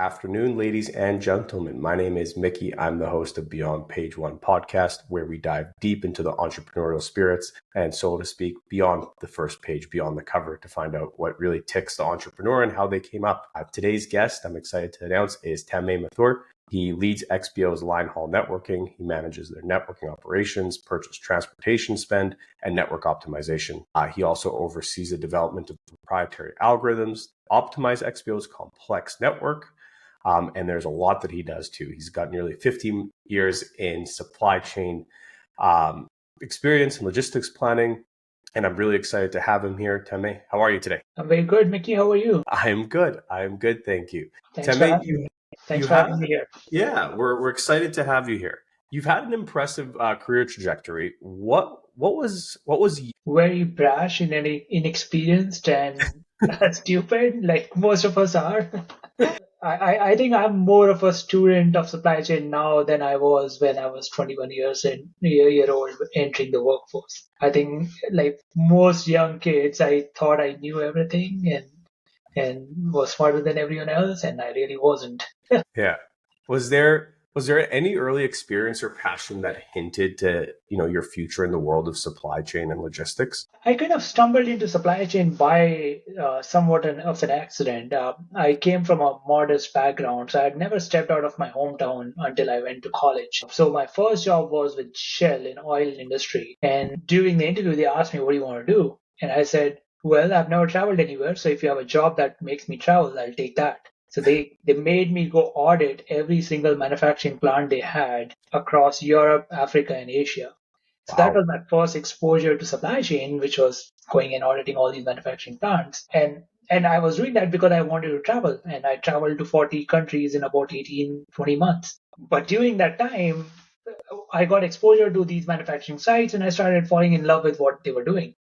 afternoon, ladies and gentlemen. My name is Mickey. I'm the host of Beyond Page One podcast, where we dive deep into the entrepreneurial spirits and, so to speak, beyond the first page, beyond the cover, to find out what really ticks the entrepreneur and how they came up. Today's guest, I'm excited to announce, is Tanmay Mathur. He leads XPO's line haul networking. He manages their networking operations, purchase transportation spend, and network optimization. He also oversees the development of proprietary algorithms, optimize XPO's complex network. And there's a lot that he does too. He's got nearly 15 years in supply chain experience and logistics planning. And I'm really excited to have him here. Tanmay, how are you today? I'm very good, Mickey. How are you? I'm good. Thank you. Thanks for having me. Thanks for having me here. Yeah, we're excited to have you here. You've had an impressive career trajectory. What was very brash and inexperienced and stupid, like most of us are. I think I'm more of a student of supply chain now than I was when I was 21 years and year old entering the workforce. I think like most young kids, I thought I knew everything and was smarter than everyone else, and I really wasn't. Yeah. Was there any early experience or passion that hinted to, your future in the world of supply chain and logistics? I kind of stumbled into supply chain by somewhat of an accident. I came from a modest background, so I had never stepped out of my hometown until I went to college. So my first job was with Shell in oil industry. And during the interview, they asked me, what do you want to do? And I said, well, I've never traveled anywhere. So if you have a job that makes me travel, I'll take that. So they made me go audit every single manufacturing plant they had across Europe, Africa, and Asia. So that was my first exposure to supply chain, which was going and auditing all these manufacturing plants. And I was doing that because I wanted to travel. And I traveled to 40 countries in about 18, 20 months. But during that time, I got exposure to these manufacturing sites and I started falling in love with what they were doing.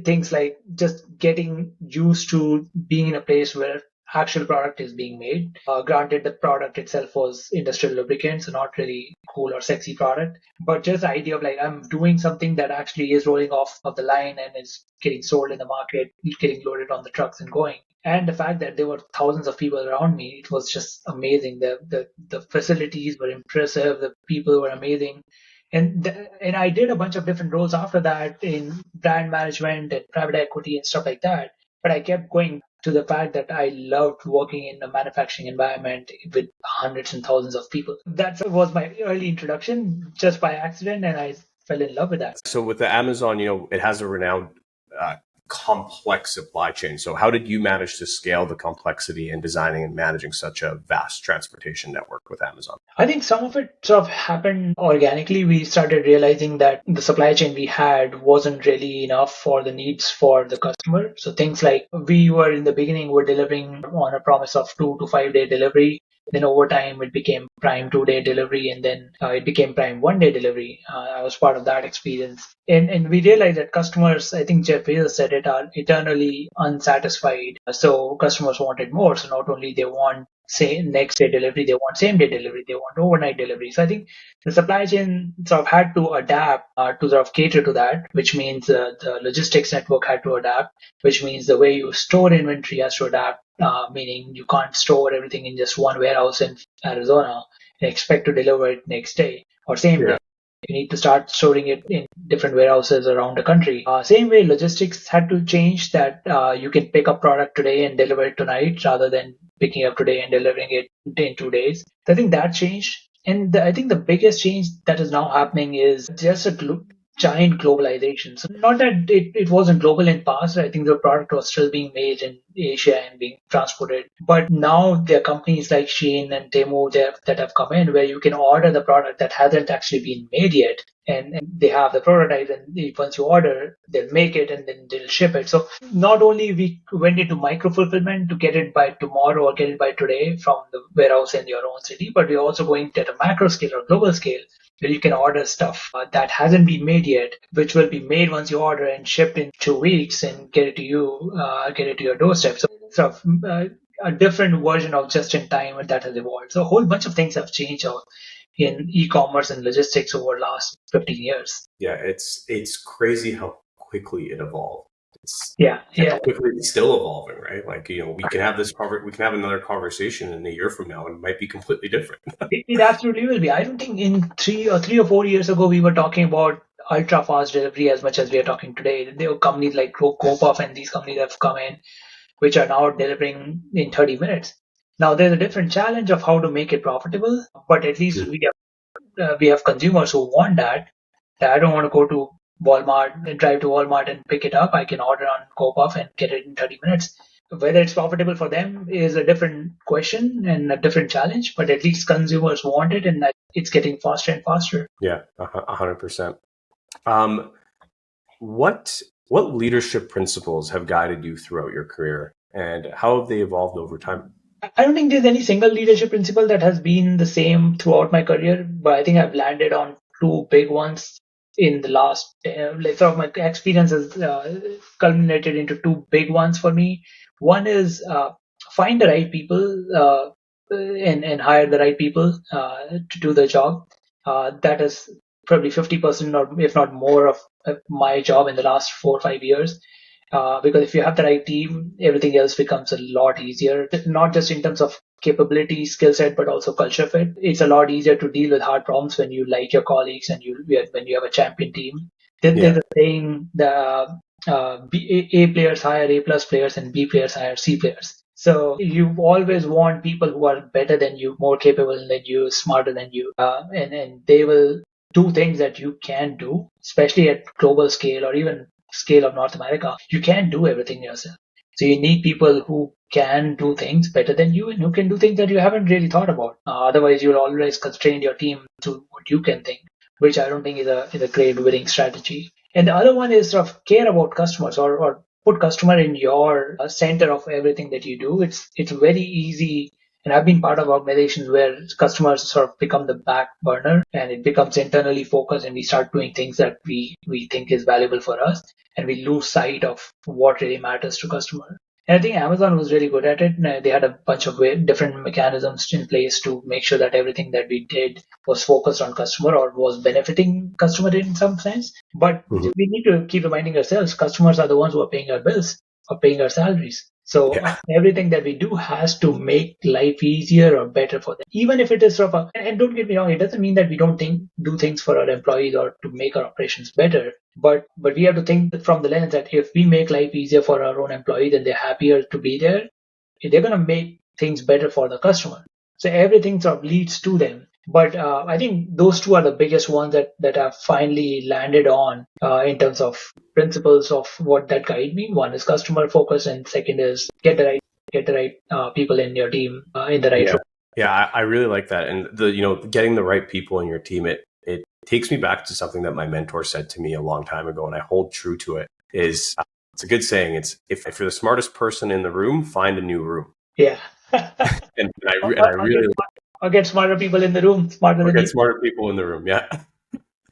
Things like just getting used to being in a place where actual product is being made. Granted, the product itself was industrial lubricant, so not really cool or sexy product, but just the idea of like I'm doing something that actually is rolling off of the line and is getting sold in the market, getting loaded on the trucks and going. And the fact that there were thousands of people around me, it was just amazing. The facilities were impressive, the people were amazing. And I did a bunch of different roles after that in brand management and private equity and stuff like that. But I kept going to the fact that I loved working in a manufacturing environment with hundreds and thousands of people. That was my early introduction just by accident, and I fell in love with that. So with the Amazon, it has a renowned complex supply chain. So how did you manage to scale the complexity in designing and managing such a vast transportation network with Amazon? I think some of it sort of happened organically. We started realizing that the supply chain we had wasn't really enough for the needs for the customer. So things like we were in the beginning, were delivering on a promise of 2 to 5 day delivery. Then over time, it became Prime 2-day delivery, and then it became Prime 1-day delivery. I was part of that experience. And we realized that customers, I think Jeff Bezos said it, are eternally unsatisfied. So customers wanted more. So not only they want next day delivery, they want same day delivery, they want overnight delivery. So I think the supply chain sort of had to adapt to sort of cater to that, which means the logistics network had to adapt, which means the way you store inventory has to adapt. Meaning you can't store everything in just one warehouse in Arizona and expect to deliver it next day or same day. You need to start storing it in different warehouses around the country. Same way, logistics had to change that you can pick up product today and deliver it tonight rather than picking up today and delivering it in 2 days. So I think that changed. And I think the biggest change that is now happening is just a giant globalization. So not that it wasn't global in past. I think the product was still being made in Asia and being transported. But now there are companies like Shein and Temu that have come in where you can order the product that hasn't actually been made yet. And they have the prototype, and once you order, they'll make it and then they'll ship it. So not only we went into micro fulfillment to get it by tomorrow or get it by today from the warehouse in your own city, but we're also going to at a macro scale or global scale where you can order stuff that hasn't been made yet, which will be made once you order and shipped in 2 weeks and get it to your doorstep. So a different version of just in time that has evolved. So a whole bunch of things have changed in e-commerce and logistics over the last 15 years. Yeah, it's crazy how quickly it evolved. It's Yeah, how yeah. quickly it's still evolving, right? Like, we can have we can have another conversation in a year from now and it might be completely different. It absolutely will be. I don't think in 3 or 4 years ago we were talking about ultra fast delivery as much as we are talking today. There were companies like Copuff and these companies have come in, which are now delivering in 30 minutes. Now there's a different challenge of how to make it profitable, but at least we have consumers who want that. That I don't want to go to Walmart and drive to Walmart and pick it up. I can order on Copuff and get it in 30 minutes. Whether it's profitable for them is a different question and a different challenge, but at least consumers want it and it's getting faster and faster. Yeah, 100%. What leadership principles have guided you throughout your career, and how have they evolved over time? I don't think there's any single leadership principle that has been the same throughout my career, but I think I've landed on two big ones in the last, like sort of my experience has culminated into two big ones for me. One is find the right people and hire the right people to do the job. That is probably 50% or if not more of my job in the last 4 or 5 years. Because if you have the right team, everything else becomes a lot easier, not just in terms of capability, skill set, but also culture fit. It's a lot easier to deal with hard problems when you like your colleagues and when you have a champion team. There's Yeah, a saying, A players hire A plus players and B players hire C players. So you always want people who are better than you, more capable than you, smarter than you, and they will do things that you can do, especially at global scale or even scale of North America. You can't do everything yourself. So you need people who can do things better than you and who can do things that you haven't really thought about. Otherwise, you'll always constrain your team to what you can think, which I don't think is a great winning strategy. And the other one is sort of care about customers or put customer in your center of everything that you do. It's very easy, and I've been part of organizations where customers sort of become the back burner and it becomes internally focused and we start doing things that we think is valuable for us and we lose sight of what really matters to customer. And I think Amazon was really good at it. They had a bunch of different mechanisms in place to make sure that everything that we did was focused on customer or was benefiting customer in some sense. But mhm. we need to keep reminding ourselves, customers are the ones who are paying our bills or paying our salaries. So Yeah, everything that we do has to make life easier or better for them. Even if it is sort of and don't get me wrong, it doesn't mean that we don't do things for our employees or to make our operations better. But we have to think from the lens that if we make life easier for our own employees and they're happier to be there, they're going to make things better for the customer. So everything sort of leads to them. But I think those two are the biggest ones that have finally landed on in terms of principles of what that guide me. One is customer focus, and second is get the right people in your team in the right yeah, role. yeah. I really like that, and getting the right people in your team. It takes me back to something that my mentor said to me a long time ago, and I hold true to it. Is It's a good saying. It's if you're the smartest person in the room, find a new room. Yeah. And I Or really get smarter people in the room, smarter or than you. get smarter people in the room. Yeah.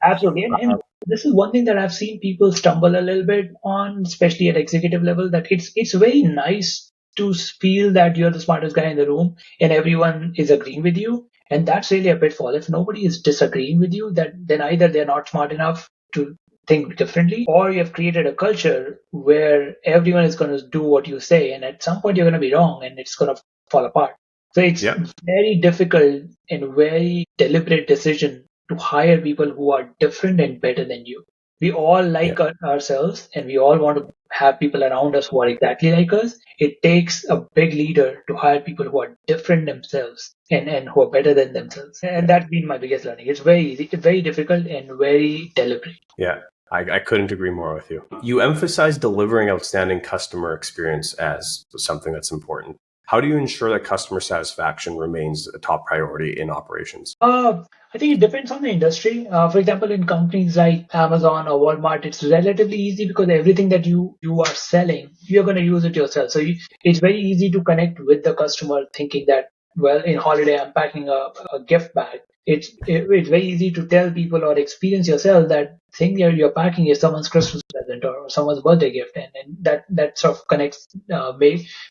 Absolutely. And this is one thing that I've seen people stumble a little bit on, especially at executive level, that it's very nice to feel that you're the smartest guy in the room and everyone is agreeing with you. And that's really a pitfall. If nobody is disagreeing with you, that then either they're not smart enough to think differently, or you have created a culture where everyone is going to do what you say, and at some point you're going to be wrong and it's going to fall apart. So it's Yeah. very difficult and very deliberate decision to hire people who are different and better than you. We all Yeah. like ourselves and we all want to have people around us who are exactly like us. It takes a big leader to hire people who are different themselves and who are better than themselves. And Yeah. that's been my biggest learning. It's very easy, very difficult and very deliberate. Yeah. I couldn't agree more with you. You emphasize delivering outstanding customer experience as something that's important. How do you ensure that customer satisfaction remains a top priority in operations? I think it depends on the industry. For example, in companies like Amazon or Walmart, it's relatively easy because everything that you are selling, you're going to use it yourself. So it's very easy to connect with the customer, thinking that, well, in holiday I'm packing a gift bag. It's very easy to tell people or experience yourself that thing you're packing is someone's Christmas present or someone's birthday gift, and that sort of connects,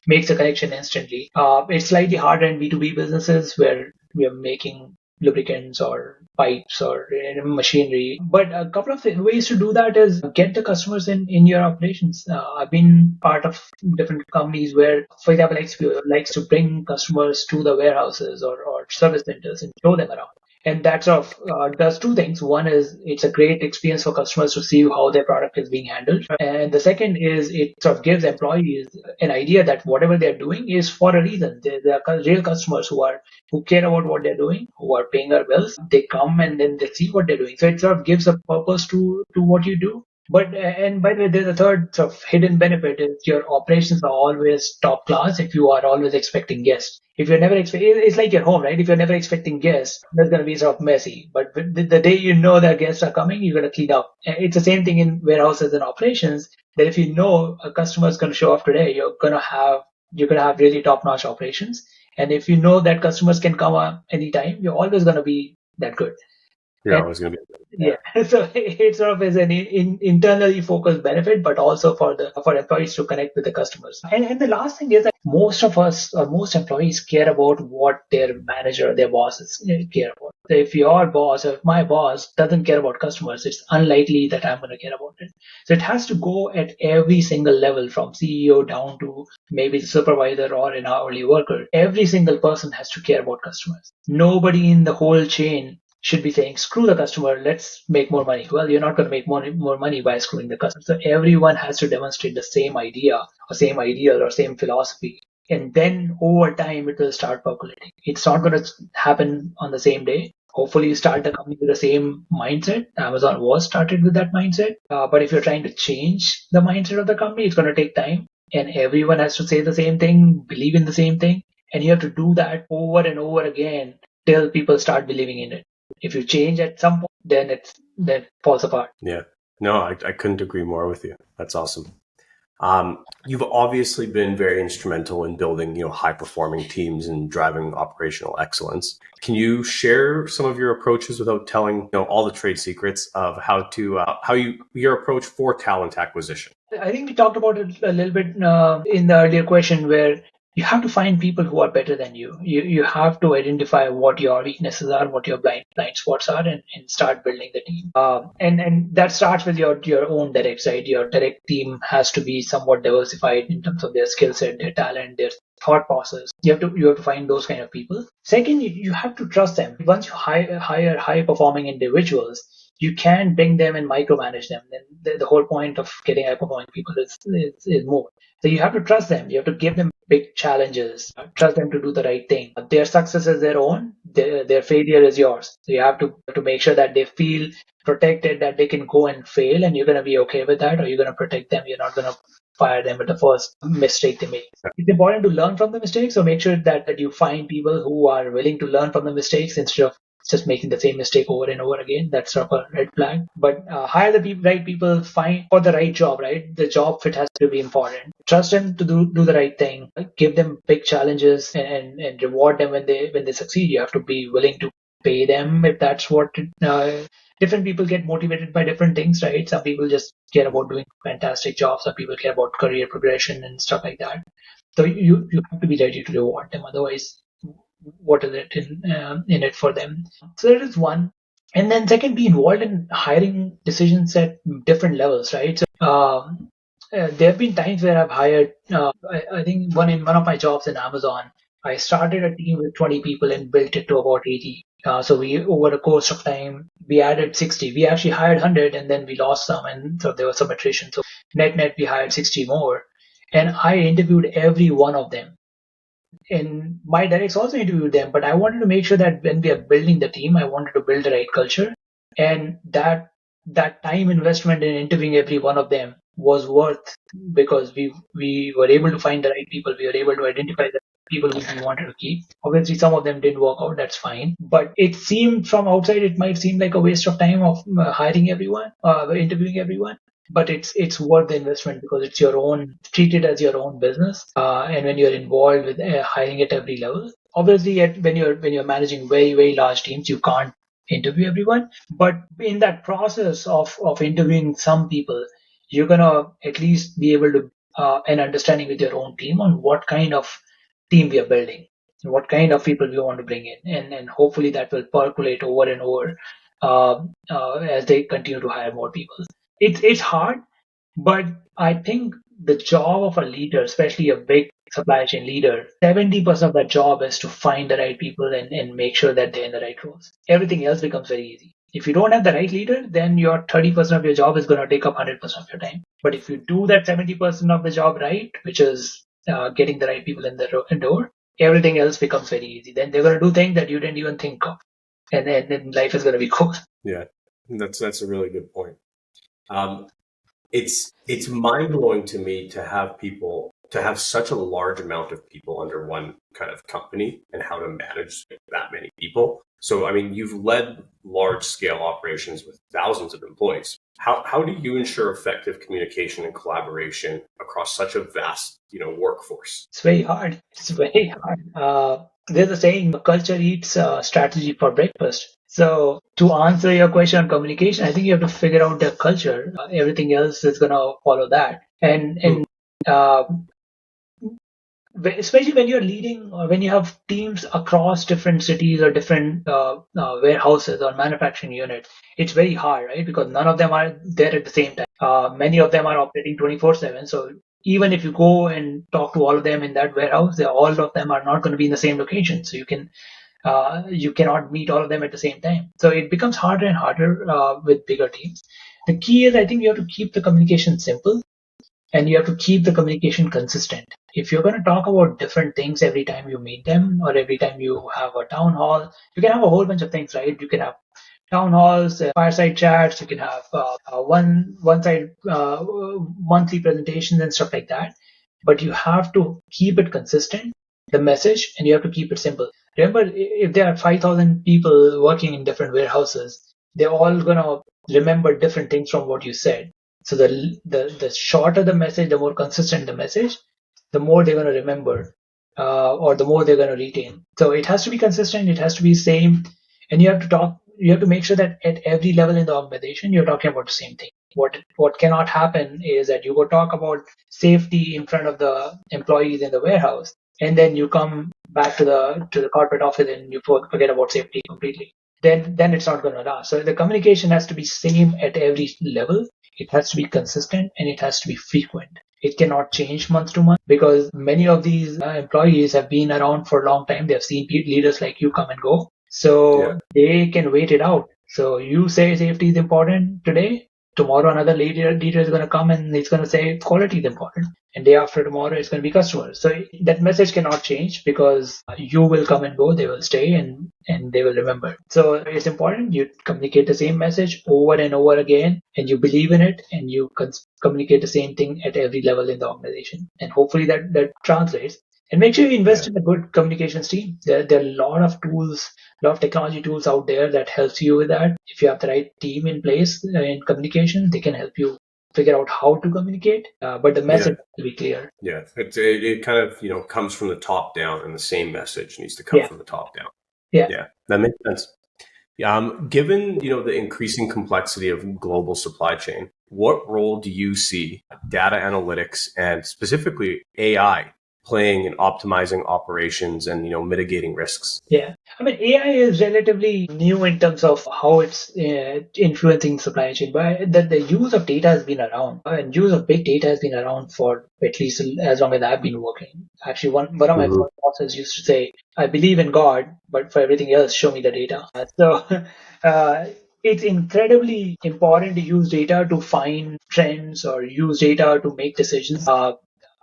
makes a connection instantly. It's slightly harder in B2B businesses where we are making lubricants or pipes or machinery. But a couple of ways to do that is get the customers in your operations. I've been part of different companies where, for example, XPO likes to bring customers to the warehouses or service centers and show them around. And that sort of does two things. One is it's a great experience for customers to see how their product is being handled. And the second is it sort of gives employees an idea that whatever they're doing is for a reason. They're real customers who care about what they're doing, who are paying our bills. They come and then they see what they're doing. So it sort of gives a purpose to what you do. But and by the way, there's a third sort of hidden benefit is your operations are always top class if you are always expecting guests. If you're never expecting, it's like your home, right? If you're never expecting guests, that's going to be sort of messy. But the day you know that guests are coming, you're going to clean up. It's the same thing in warehouses and operations. That if you know a customer is going to show up today, you're going to have really top-notch operations. And if you know that customers can come up anytime, you're always going to be that good. You're always going to be. Yeah, so it sort of is an internally focused benefit, but also for employees to connect with the customers. And the last thing is that most of us or most employees care about what their manager or their bosses care about. So if your boss or if my boss doesn't care about customers, it's unlikely that I'm going to care about it. So it has to go at every single level, from CEO down to maybe the supervisor or an hourly worker. Every single person has to care about customers. Nobody in the whole chain should be saying, screw the customer, let's make more money. Well, you're not going to make more money by screwing the customer. So everyone has to demonstrate the same idea or same ideal or same philosophy. And then over time, it will start percolating. It's not going to happen on the same day. Hopefully, you start the company with the same mindset. Amazon was started with that mindset. But if you're trying to change the mindset of the company, it's going to take time. And everyone has to say the same thing, believe in the same thing. And you have to do that over and over again till people start believing in it. If you change at some point, then it falls apart. Yeah. No, I couldn't agree more with you. That's awesome. You've obviously been very instrumental in building, high performing teams and driving operational excellence. Can you share some of your approaches without telling, all the trade secrets of your approach for talent acquisition? I think we talked about it a little bit in the earlier question, where you have to find people who are better than you. You have to identify what your weaknesses are, what your blind spots are, and start building the team. And that starts with your own direct, right? Your direct team has to be somewhat diversified in terms of their skill set, their talent, their thought process. You have to find those kind of people. Second, you have to trust them. Once you hire high performing individuals, you can bring them and micromanage them. Then the whole point of getting high performing people is more. So you have to trust them. You have to give them big challenges. Trust them to do the right thing. Their success is their own. Their failure is yours. So you have to make sure that they feel protected, that they can go and fail, and you're going to be okay with that, or you're going to protect them. You're not going to fire them at the first mistake they make. It's important to learn from the mistakes. So make sure that you find people who are willing to learn from the mistakes instead of just making the same mistake over and over again. That's sort of a red flag. But hire the right people, find for the right job, right? The job fit has to be important. Trust them to do the right thing. Give them big challenges and reward them when they succeed. You have to be willing to pay them if that's what different people get motivated by different things, right? Some people just care about doing fantastic jobs. Some people care about career progression and stuff like that. So you have to be ready to reward them. Otherwise, what is it in it for them? So that is one. And then second, be involved in hiring decisions at different levels, right? So there have been times where I've hired, I think in one of my jobs in Amazon, I started a team with 20 people and built it to about 80. So we, over the course of time, we added 60. We actually hired 100 and then we lost some, and so there was some attrition. So net, we hired 60 more. And I interviewed every one of them. And my directs also interviewed them, but I wanted to make sure that when we are building the team, I wanted to build the right culture. And that time investment in interviewing every one of them was worth, because we were able to find the right people. We were able to identify the people who we wanted to keep. Obviously, some of them didn't work out. That's fine. But it seemed from outside, it might seem like a waste of time of hiring everyone, interviewing everyone. But it's worth the investment because it's your own, treat it as your own business. And when you're involved with hiring at every level, obviously when you're managing very, very large teams, you can't interview everyone. But in that process of interviewing some people, you're gonna at least be able to an understanding with your own team on what kind of team we are building. what kind of people we want to bring in, and hopefully that will percolate over and over as they continue to hire more people. It's hard, but I think the job of a leader, especially a big supply chain leader, 70% of that job is to find the right people and make sure that they're in the right roles. Everything else becomes very easy. If you don't have the right leader, then your 30% of your job is going to take up 100% of your time. But if you do that 70% of the job right, which is getting the right people in the door, everything else becomes very easy. Then they're going to do things that you didn't even think of. And then life is going to be cool. Yeah, that's a really good point. It's mind blowing to me to have such a large amount of people under one kind of company and how to manage that many people. So, I mean, you've led large scale operations with thousands of employees. How do you ensure effective communication and collaboration across such a vast, workforce? It's very hard. It's very hard. There's a saying, culture eats strategy for breakfast. So to answer your question on communication, I think you have to figure out the culture. Everything else is going to follow that. And uh, especially when you're leading or when you have teams across different cities or different warehouses or manufacturing units, it's very hard, right? Because none of them are there at the same time. Many of them are operating 24/7. So even if you go and talk to all of them in that warehouse, all of them are not going to be in the same location. So you cannot meet all of them at the same time. So it becomes harder and harder with bigger teams. The key is, I think, you have to keep the communication simple and you have to keep the communication consistent. If you're going to talk about different things every time you meet them or every time you have a town hall, you can have a whole bunch of things, right? You can have town halls, fireside chats, you can have one side monthly presentations and stuff like that. But you have to keep it consistent, the message, and you have to keep it simple. Remember, if there are 5,000 people working in different warehouses, they're all going to remember different things from what you said. So the shorter the message, the more consistent the message, the more they're going to remember, or the more they're going to retain. So it has to be consistent. It has to be same, and you have to talk. You have to make sure that at every level in the organization, you're talking about the same thing. What cannot happen is that you go talk about safety in front of the employees in the warehouse, and then you come back to the corporate office and you forget about safety completely. Then it's not going to last. So the communication has to be same at every level. It has to be consistent and it has to be frequent. It cannot change month to month because many of these employees have been around for a long time. They've seen leaders like you come and go. So they can wait it out. So you say safety is important today. Tomorrow another leader is going to come and it's going to say quality is important. And day after tomorrow it's going to be customers. So that message cannot change because you will come and go, they will stay and they will remember. So it's important you communicate the same message over and over again and you believe in it and you communicate the same thing at every level in the organization. And hopefully that translates. And make sure you invest in a good communications team. There are a lot of tools, a lot of technology tools out there that helps you with that. If you have the right team in place in communication, they can help you figure out how to communicate, but the message has to be clear. Yeah, it kind of comes from the top down, and the same message needs to come from the top down. Yeah, that makes sense. Given the increasing complexity of global supply chain, what role do you see data analytics and specifically AI playing in optimizing operations and mitigating risks? Yeah, I mean AI is relatively new in terms of how it's influencing supply chain, but the use of data has been around, and use of big data has been around for at least as long as I've been working. Actually, one of my first bosses used to say, "I believe in God, but for everything else, show me the data." So. It's incredibly important to use data to find trends or use data to make decisions.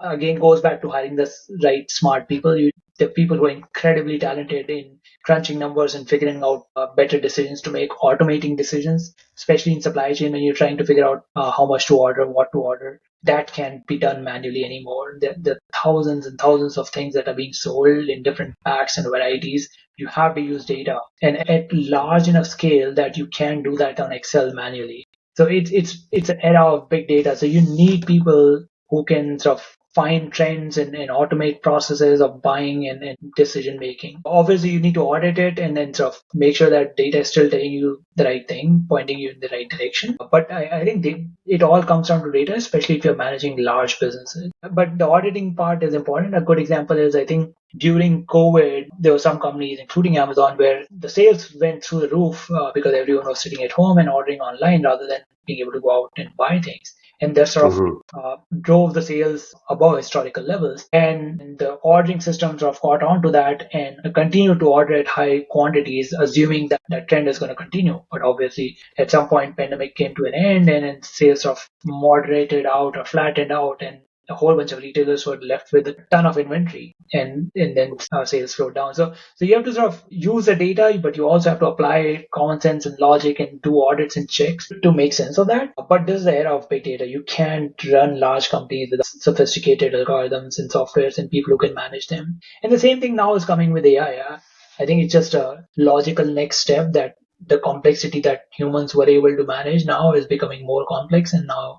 Again, goes back to hiring the right smart people. The people who are incredibly talented in crunching numbers and figuring out better decisions to make, automating decisions, especially in supply chain when you're trying to figure out how much to order, what to order. That can't be done manually anymore. The thousands and thousands of things that are being sold in different packs and varieties. You have to use data and at large enough scale that you can do that on Excel manually. So it's an era of big data. So you need people who can sort of find trends and automate processes of buying and decision making. Obviously, you need to audit it and then sort of make sure that data is still telling you the right thing, pointing you in the right direction. But I think it all comes down to data, especially if you're managing large businesses. But the auditing part is important. A good example is, I think, during COVID, there were some companies, including Amazon, where the sales went through the roof because everyone was sitting at home and ordering online rather than being able to go out and buy things. And that sort of drove the sales above historical levels. And the ordering system sort of caught on to that and continued to order at high quantities, assuming that that trend is going to continue. But obviously, at some point, pandemic came to an end and then sales sort of moderated out or flattened out, and a whole bunch of retailers were left with a ton of inventory, and then sales slowed down. So you have to sort of use the data, but you also have to apply common sense and logic and do audits and checks to make sense of that. But this is the era of big data. You can't run large companies with sophisticated algorithms and softwares and people who can manage them. And the same thing now is coming with AI. I think it's just a logical next step that the complexity that humans were able to manage now is becoming more complex, and now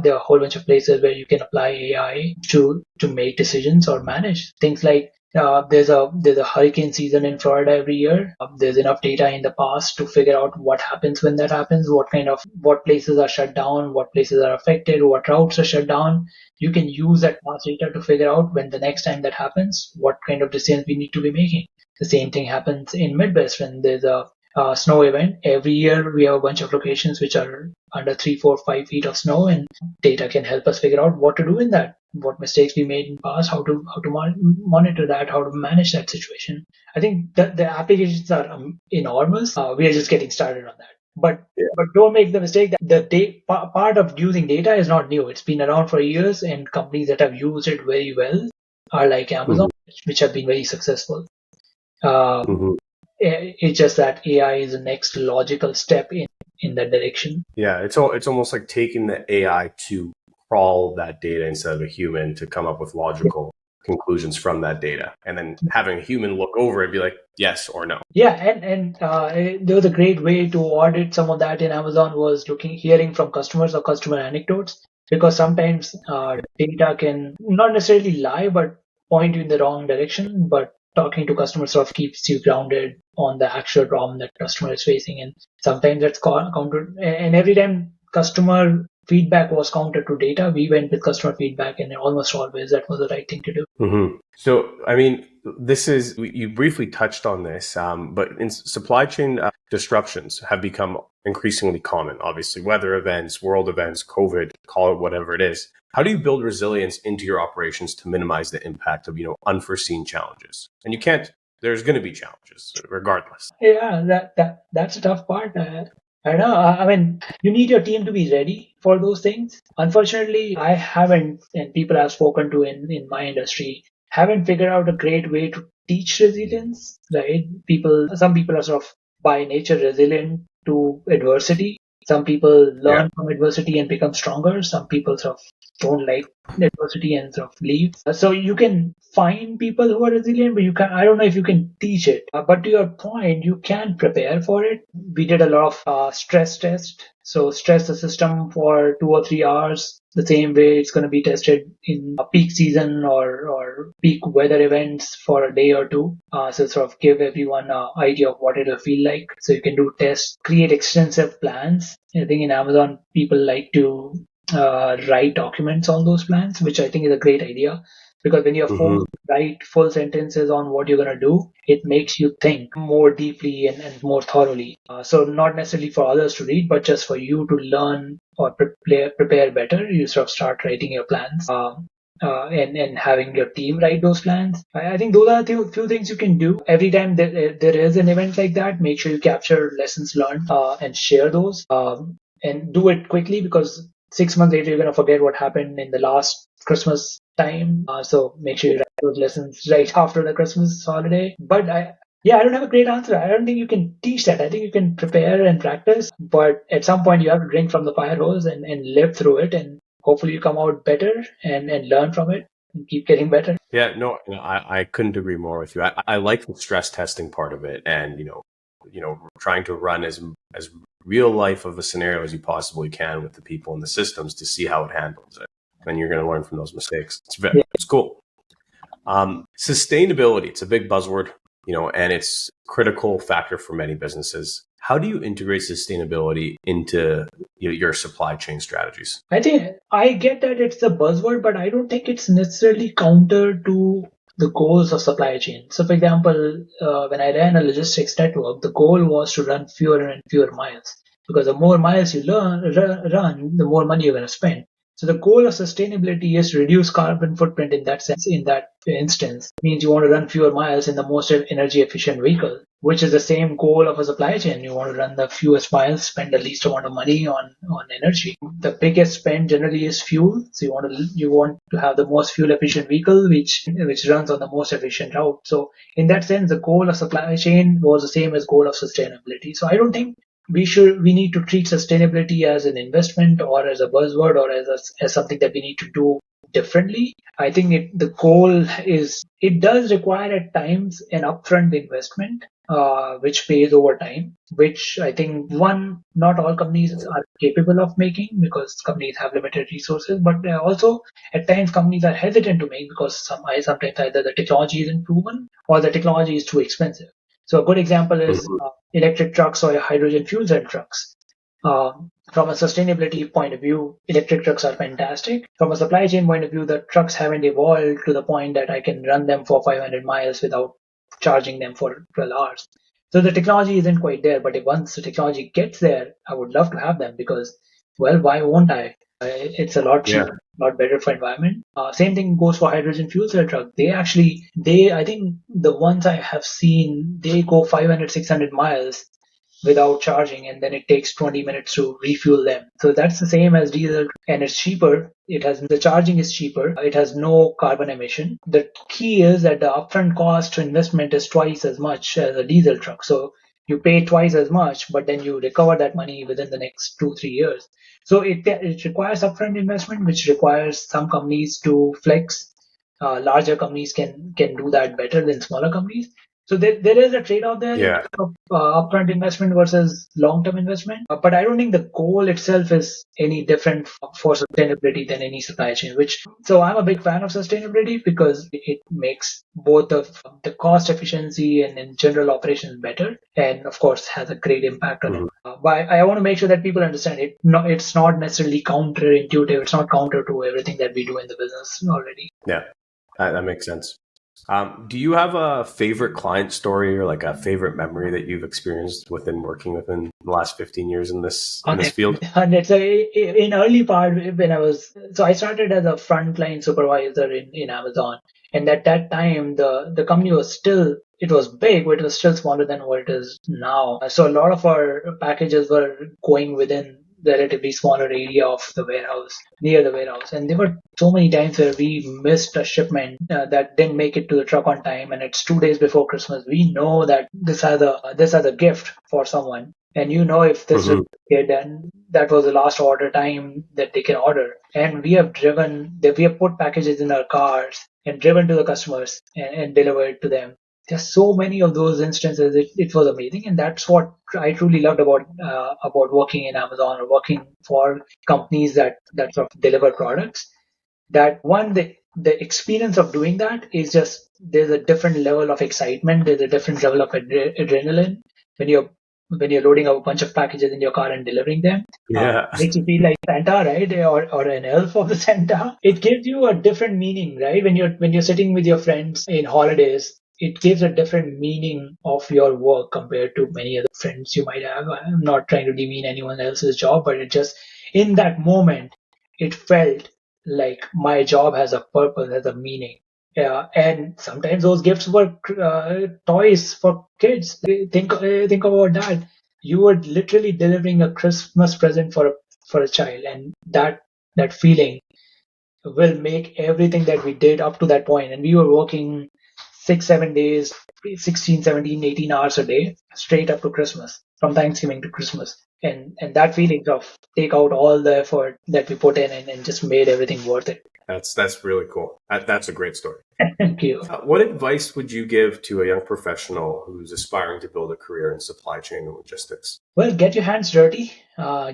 there are a whole bunch of places where you can apply AI to make decisions or manage things like there's a hurricane season in Florida every year. There's enough data in the past to figure out what happens when that happens, what places are shut down, what places are affected, what routes are shut down. You can use that past data to figure out when the next time that happens, what kind of decisions we need to be making. The same thing happens in Midwest when there's a snow event. Every year we have a bunch of locations which are under 3, 4, 5 feet of snow, and data can help us figure out what to do in that, what mistakes we made in the past, how to monitor that, how to manage that situation. I think that the applications are enormous. We are just getting started on that. But don't make the mistake that part of using data is not new. It's been around for years, and companies that have used it very well are like Amazon, which have been very successful. It's just that AI is the next logical step in that direction. Yeah, it's almost like taking the AI to crawl that data instead of a human to come up with logical conclusions from that data, and then having a human look over it and be like yes or no. Yeah, and there was a great way to audit some of that in Amazon was hearing from customers or customer anecdotes, because sometimes data can not necessarily lie but point you in the wrong direction. But talking to customers sort of keeps you grounded on the actual problem that customer is facing, and sometimes that's countered. And every time customer feedback was countered to data, we went with customer feedback, and almost always that was the right thing to do. So, I mean, you briefly touched on this, but in supply chain disruptions have become increasingly common. Obviously, weather events, world events, COVID, call it whatever it is. How do you build resilience into your operations to minimize the impact of, unforeseen challenges? And there's going to be challenges regardless. Yeah, that's a tough part. I know. I mean, you need your team to be ready for those things. Unfortunately, I haven't, and people I've spoken to in my industry haven't figured out a great way to teach resilience, right? Some people are sort of by nature resilient to adversity. Some people learn from adversity and become stronger. Some people sort of don't like adversity and sort of leave. So you can find people who are resilient, but I don't know if you can teach it. But to your point, you can prepare for it. We did a lot of stress test. So stress the system for 2 or 3 hours, the same way it's going to be tested in a peak season or peak weather events for a day or two. So sort of give everyone an idea of what it'll feel like. So you can do tests, create extensive plans. I think in Amazon, people like to write documents on those plans, which I think is a great idea. Because when you're forced to write full sentences on what you're going to do, it makes you think more deeply and more thoroughly. So not necessarily for others to read, but just for you to learn or prepare better, you sort of start writing your plans. And having your team write those plans. I think those are the few things you can do. Every time there is an event like that, make sure you capture lessons learned and share those. And do it quickly, because 6 months later you're going to forget what happened in the last Christmas time. So make sure you write those lessons right after the Christmas holiday. But I don't have a great answer. I don't think you can teach that. I think you can prepare and practice, but at some point you have to drink from the fire hose and live through it, and hopefully you come out better and learn from it and keep getting better. Yeah, no, I couldn't agree more with you. I like the stress testing part of it, and trying to run as real life of a scenario as you possibly can with the people and the systems to see how it handles it. and you're going to learn from those mistakes. Yeah. It's cool. Sustainability, it's a big buzzword, and it's a critical factor for many businesses. How do you integrate sustainability into your supply chain strategies? I think I get that it's a buzzword, but I don't think it's necessarily counter to the goals of supply chain. So, for example, when I ran a logistics network, the goal was to run fewer and fewer miles because the more miles you run, the more money you're going to spend. So the goal of sustainability is to reduce carbon footprint in that sense. In that instance, it means you want to run fewer miles in the most energy efficient vehicle, which is the same goal of a supply chain. You want to run the fewest miles, spend the least amount of money on energy. The biggest spend generally is fuel. So you want to have the most fuel efficient vehicle, which runs on the most efficient route. So in that sense, the goal of supply chain was the same as goal of sustainability. So I don't think we need to treat sustainability as an investment or as a buzzword or as something that we need to do differently. I think the goal is it does require at times an upfront investment, which pays over time, which I think not all companies are capable of making because companies have limited resources, but also at times companies are hesitant to make because sometimes either the technology isn't proven or the technology is too expensive. So a good example is electric trucks or hydrogen fuel cell trucks. From a sustainability point of view, electric trucks are fantastic. From a supply chain point of view, the trucks haven't evolved to the point that I can run them for 500 miles without charging them for 12 hours. So the technology isn't quite there, but if once the technology gets there, I would love to have them because, well, why won't I? It's a lot cheaper, a lot better for environment. Same thing goes for hydrogen fuel cell truck. I think the ones I have seen, they go 500, 600 miles without charging, and then it takes 20 minutes to refuel them. So that's the same as diesel, and it's cheaper. The charging is cheaper. It has no carbon emission. The key is that the upfront cost to investment is twice as much as a diesel truck. So you pay twice as much, but then you recover that money within the next 2-3 years. So it requires upfront investment, which requires some companies to flex. Larger companies can do that better than smaller companies. So there is a trade-off there in terms of upfront investment versus long-term investment. But I don't think the goal itself is any different for sustainability than any supply chain. So I'm a big fan of sustainability because it makes both of the cost efficiency and in general operations better, and of course has a great impact on it. But I want to make sure that people understand it. No, it's not necessarily counterintuitive. It's not counter to everything that we do in the business already. Yeah, that makes sense. Do you have a favorite client story or like a favorite memory that you've experienced working within the last 15 years in this field? And it's in early part when I started as a frontline supervisor in Amazon, and at that time the company was it was big, but it was still smaller than what it is now. So a lot of our packages were going within relatively smaller area of the warehouse, near the warehouse. And there were so many times where we missed a shipment that didn't make it to the truck on time, and it's 2 days before Christmas. We know that this has a gift for someone, and if this is a kid, and that was the last order time that they can order. And we have put packages in our cars and driven to the customers and delivered to them. There's so many of those instances. It was amazing, and that's what I truly loved about working in Amazon or working for companies that sort of deliver products. That one, the experience of doing that is just there's a different level of excitement. There's a different level of adrenaline when you're loading up a bunch of packages in your car and delivering them. Yeah. Makes you feel like Santa, right? Or an elf of the Santa. It gives you a different meaning, right? When you're sitting with your friends in holidays, it gives a different meaning of your work compared to many other friends you might have. I'm not trying to demean anyone else's job, but it just, in that moment, it felt like my job has a purpose, has a meaning. And sometimes those gifts were toys for kids. Think about that. You were literally delivering a Christmas present for a child, and that feeling will make everything that we did up to that point. And we were working 6-7 days, 16, 17, 18 hours a day, straight up to Christmas, from Thanksgiving to Christmas. And that feeling of take out all the effort that we put in and just made everything worth it. That's really cool. That's a great story. Thank you. What advice would you give to a young professional who's aspiring to build a career in supply chain and logistics? Well, get your hands dirty,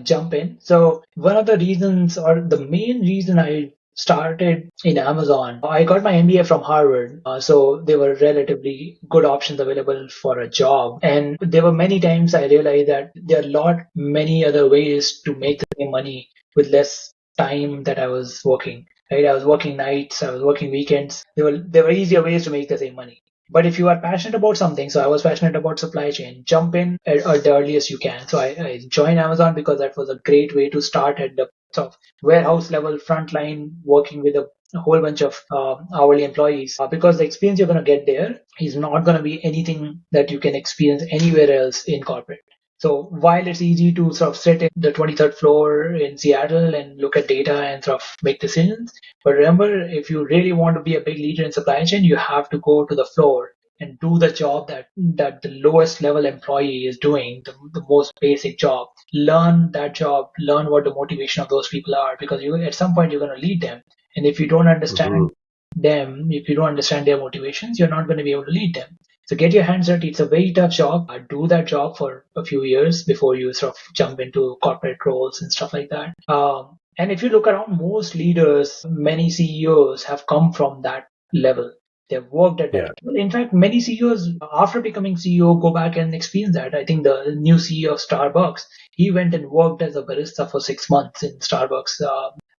jump in. So one of the reasons, or the main reason I started in Amazon. I got my MBA from Harvard, so there were relatively good options available for a job. And there were many times I realized that there are many other ways to make the same money with less time that I was working. Right, I was working nights, I was working weekends. There were easier ways to make the same money. But if you are passionate about something, so I was passionate about supply chain, jump in at the earliest you can. So I joined Amazon because that was a great way to start at the sort of warehouse level, frontline, working with a whole bunch of hourly employees. Because the experience you're going to get there is not going to be anything that you can experience anywhere else in corporate. So while it's easy to sort of sit in the 23rd floor in Seattle and look at data and sort of make decisions, but remember, if you really want to be a big leader in supply chain, you have to go to the floor and do the job that the lowest level employee is doing, the most basic job. Learn that job, learn what the motivation of those people are, because you at some point you're going to lead them. And if you don't understand them, if you don't understand their motivations, you're not going to be able to lead them. So get your hands dirty. It's a very tough job. Do that job for a few years before you sort of jump into corporate roles and stuff like that. And if you look around, most leaders, many CEOs have come from that level. They've worked at that level. In fact, many CEOs, after becoming CEO, go back and experience that. I think the new CEO of Starbucks, he went and worked as a barista for 6 months in Starbucks.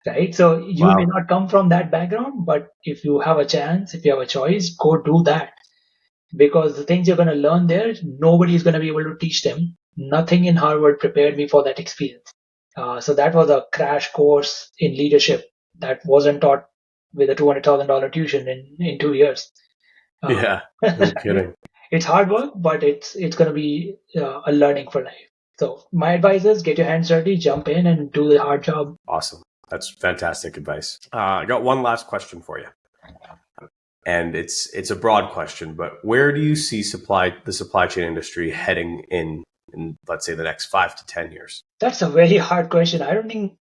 Right? So you may not come from that background, but if you have a chance, if you have a choice, go do that. Because the things you're going to learn there, nobody is going to be able to teach them. Nothing in Harvard prepared me for that experience. So that was a crash course in leadership that wasn't taught with a $200,000 tuition in 2 years. Yeah, no kidding. It's hard work, but it's going to be a learning for life. So my advice is get your hands dirty, jump in and do the hard job. Awesome. That's fantastic advice. I got one last question for you. And it's a broad question, but where do you see the supply chain industry heading in let's say the next 5 to 10 years? That's a very hard question. I don't think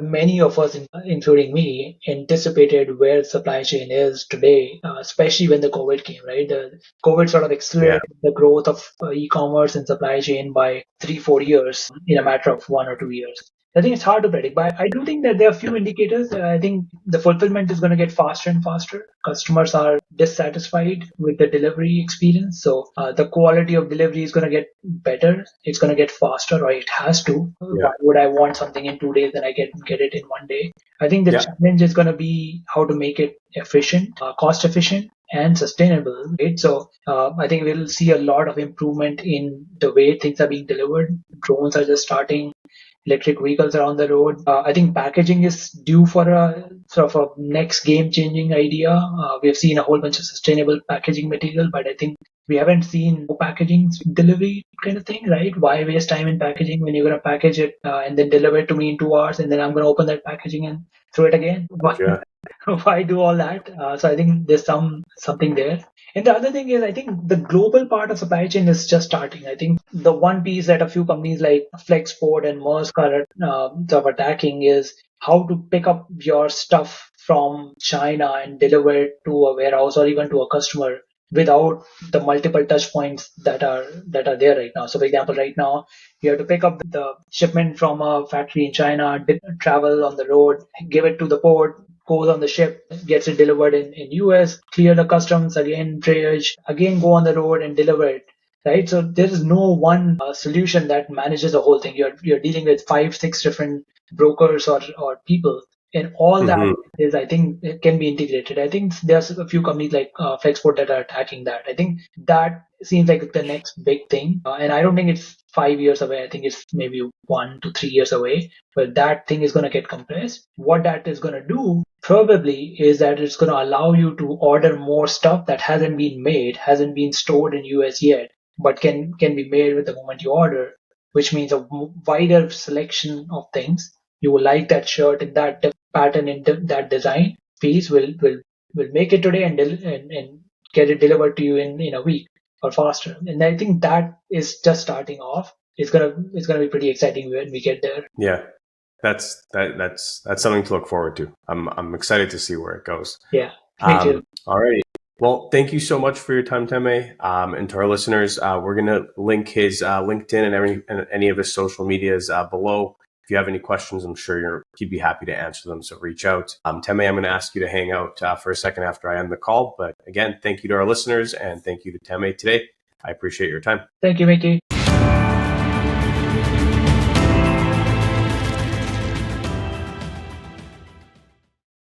many of us, including me, anticipated where supply chain is today, especially when the COVID came, right? The COVID sort of accelerated the growth of e-commerce and supply chain by 3-4 years in a matter of 1 or 2 years. I think it's hard to predict, but I do think that there are a few indicators. I think the fulfillment is going to get faster and faster. Customers are dissatisfied with the delivery experience, so the quality of delivery is going to get better. It's going to get faster, or it has to. Why would I want something in 2 days and I get it in one day? I think the challenge is going to be how to make it efficient, cost efficient, and sustainable. Right? So I think we'll see a lot of improvement in the way things are being delivered. Drones are just starting. Electric vehicles are on the road. I think packaging is due for a sort of a next game-changing idea. We have seen a whole bunch of sustainable packaging material, but I think we haven't seen no packaging delivery kind of thing, right? Why waste time in packaging when you're going to package it and then deliver it to me in 2 hours, and then I'm going to open that packaging and throw it again? Why do all that? So I think there's something there. And the other thing is, I think the global part of supply chain is just starting. I think the one piece that a few companies like Flexport and Maersk are sort of attacking is how to pick up your stuff from China and deliver it to a warehouse or even to a customer without the multiple touch points that are there right now. So for example, right now you have to pick up the shipment from a factory in China, travel on the road, give it to the port, goes on the ship, gets it delivered in US, clear the customs, again triage, again go on the road and deliver it. Right, so there is no one solution that manages the whole thing. You're dealing with 5-6 different brokers or people, and all that is, I think, it can be integrated. I think there's a few companies like Flexport that are attacking that. I think that seems like the next big thing, and I don't think it's 5 years away. I think it's maybe 1 to 3 years away, but that thing is going to get compressed. What that is going to do probably is that it's going to allow you to order more stuff that hasn't been made, hasn't been stored in US yet, but can be made with the moment you order, which means a wider selection of things. You will like that shirt in that pattern, in that design piece, will make it today and get it delivered to you in a week or faster. And I think that is just starting off. It's gonna be pretty exciting when we get there. Yeah, that's something to look forward to. I'm excited to see where it goes. Yeah, me too. All right. Well, thank you so much for your time, Tanmay. And to our listeners, we're going to link his LinkedIn and any of his social medias below. If If you have any questions, I'm sure he'd be happy to answer them. So reach out. Tanmay, I'm going to ask you to hang out for a second after I end the call. But again, thank you to our listeners and thank you to Tanmay today. I appreciate your time. Thank you, Mickey.